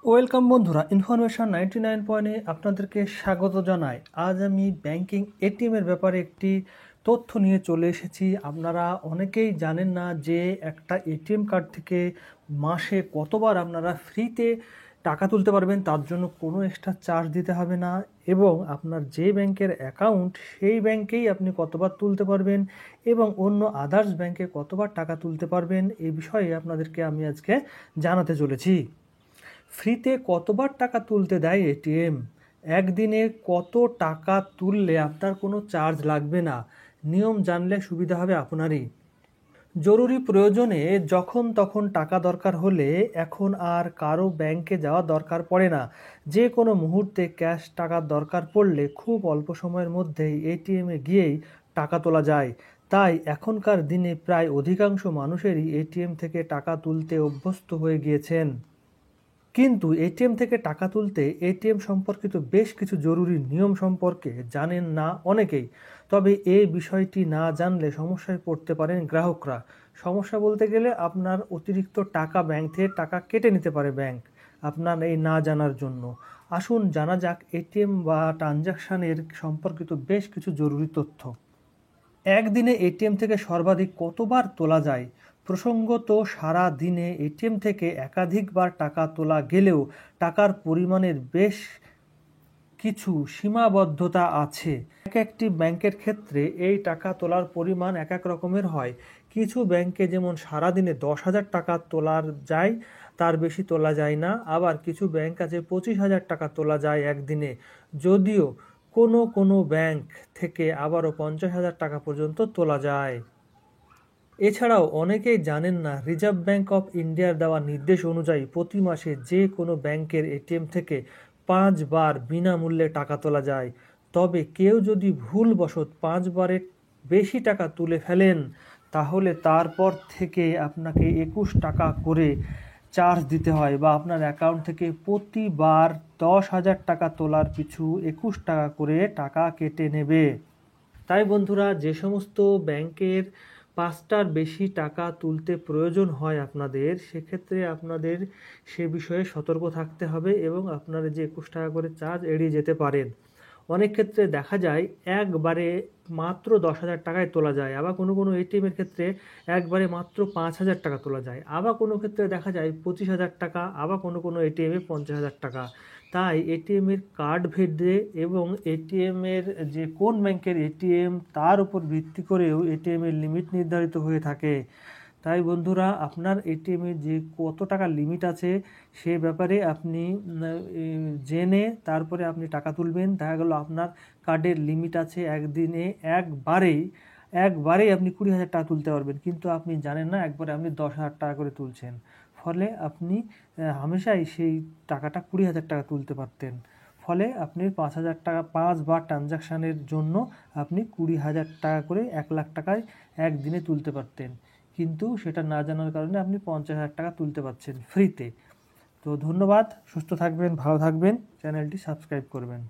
Welcome বন্ধুরা, information 99 আপনাদেরকে স্বাগত জানাই। আজ আমি ব্যাংকিং এটিএমের ব্যাপারে একটি তথ্য নিয়ে চলে এসেছি। আপনারা অনেকেই জানেন না যে একটা এটিএম কার্ড থেকে মাসে কতবার আপনারা ফ্রিতে টাকা তুলতে পারবেন, তার জন্য কোনো এক্সট্রা চার্জ দিতে হবে না, এবং আপনার যে ব্যাংকের অ্যাকাউন্ট সেই ব্যাংকেই আপনি কতবার তুলতে পারবেন এবং অন্য আদার্স ব্যাংকে কতবার টাকা তুলতে পারবেন, এই বিষয়ে আপনাদেরকে আমি আজকে জানাতে চলেছি। ফ্রিতে কতবার টাকা তুলতে দেয় এটিএম, একদিনে কত টাকা তুললে আপনার কোনো চার্জ লাগবে না, নিয়ম জানলে সুবিধা হবে আপনারই। জরুরি প্রয়োজনে যখন তখন টাকা দরকার হলে এখন আর কারো ব্যাংকে যাওয়া দরকার পড়ে না। যে কোনো মুহূর্তে ক্যাশ টাকার দরকার পড়লে খুব অল্প সময়ের মধ্যেই এটিএমে গিয়েই টাকা তোলা যায়। তাই এখনকার দিনে প্রায় অধিকাংশ মানুষেরই এটিএম থেকে টাকা তুলতে অভ্যস্ত হয়ে গিয়েছেন। কিন্তু এটিএম থেকে টাকা তুলতে এটিএম সম্পর্কিত বেশ কিছু জরুরি নিয়ম সম্পর্কে জানেন না অনেকেই। তবে এই বিষয়টি না জানলে সমস্যায় পড়তে পারেন গ্রাহকরা। সমস্যা বলতে গেলে আপনার অতিরিক্ত টাকা ব্যাংক থেকে টাকা কেটে নিতে পারে ব্যাংক আপনার এই না জানার জন্য। আসুন জানা যাক এটিএম বা ট্রানজাকশানের সম্পর্কিত বেশ কিছু জরুরি তথ্য। একদিনে এটিএম থেকে সর্বাধিক কতবার তোলা যায়? প্রসঙ্গত, সারা দিনে এটিএম থেকে একাধিকবার টাকা তোলা গেলেও টাকার পরিমাণের বেশ কিছু সীমাবদ্ধতা আছে। এক একটি ব্যাংকের ক্ষেত্রে এই টাকা তোলার পরিমাণ এক এক রকমের হয়। কিছু ব্যাংকে যেমন সারাদিনে 10,000 টাকা তোলা যায়, তার বেশি তোলা যায় না। আবার কিছু ব্যাংক আছে 25,000 টাকা তোলা যায় একদিনে, যদিও কোনো কোনো ব্যাংক থেকে আবারও 50,000 টাকা পর্যন্ত তোলা যায়। এছাড়াও অনেকেই জানেন না, রিজার্ভ ব্যাংক অফ ইন্ডিয়ার দেওয়া নির্দেশ অনুযায়ী প্রতি মাসে যে কোনো ব্যাংকের এটিএম থেকে 5 বার বিনামূল্যে টাকা তোলা যায়। তবে কেউ যদি ভুলবশত 5 বারের বেশি টাকা তুলে ফেলেন, তাহলে তারপর থেকে আপনাকে 21 টাকা করে চার্জ দিতে হয়, বা আপনার অ্যাকাউন্ট থেকে প্রতিবার 10,000 টাকা তোলার পিছু 21 টাকা করে টাকা কেটে নেবে। তাই বন্ধুরা, যে সমস্ত ব্যাংকের 5টার বেশি টাকা তুলতে প্রয়োজন হয় আপনাদের, সেক্ষেত্রে আপনাদের সে বিষয়ে সতর্ক থাকতে হবে এবং আপনারা যে 21 টাকা করে চার্জ এড়িয়ে যেতে পারেন। অনেক ক্ষেত্রে দেখা যায় একবারে মাত্র 10,000 টাকায় তোলা যায়, আবার কোনো কোনো এটিএমের ক্ষেত্রে একবারে মাত্র 5,000 টাকা তোলা যায়, আবার কোনো ক্ষেত্রে দেখা যায় 25,000 টাকা, আবার কোনো কোনো এটিএমে 50,000 টাকা। তাই এটিএমের কার্ড ভেদে এবং এটিএমের যে কোন ব্যাংকের এটিএম তার উপর ভিত্তি করেও এটিএমের লিমিট নির্ধারিত হয়ে থাকে। তাই বন্ধুরা, আপনার এটিএমে যে কত টাকা লিমিট আছে সে ব্যাপারে আপনি জেনে তারপরে আপনি টাকা তুলবেন। দেখা গেল আপনার কার্ডের লিমিট আছে একদিনে একবারেই আপনি 20,000 টাকা তুলতে পারবেন, কিন্তু আপনি জানেন না একবারে আপনি 10,000 টাকা করে তুলছেন, ফলে আপনি হামেশাই সেই টাকাটা 20,000 টাকা তুলতে পারতেন। ফলে আপনি 5,000 টাকা 5 বার ট্রানজাকশানের জন্য আপনি 20,000 টাকা করে 1,00,000 টাকায় একদিনে তুলতে পারতেন, কিন্তু সেটা না জানার কারণে আপনি 50,000 টাকা তুলতে পারছেন ফ্রিতে। তো ধন্যবাদ, সুস্থ থাকবেন, ভালো থাকবেন, চ্যানেলটি সাবস্ক্রাইব করবেন।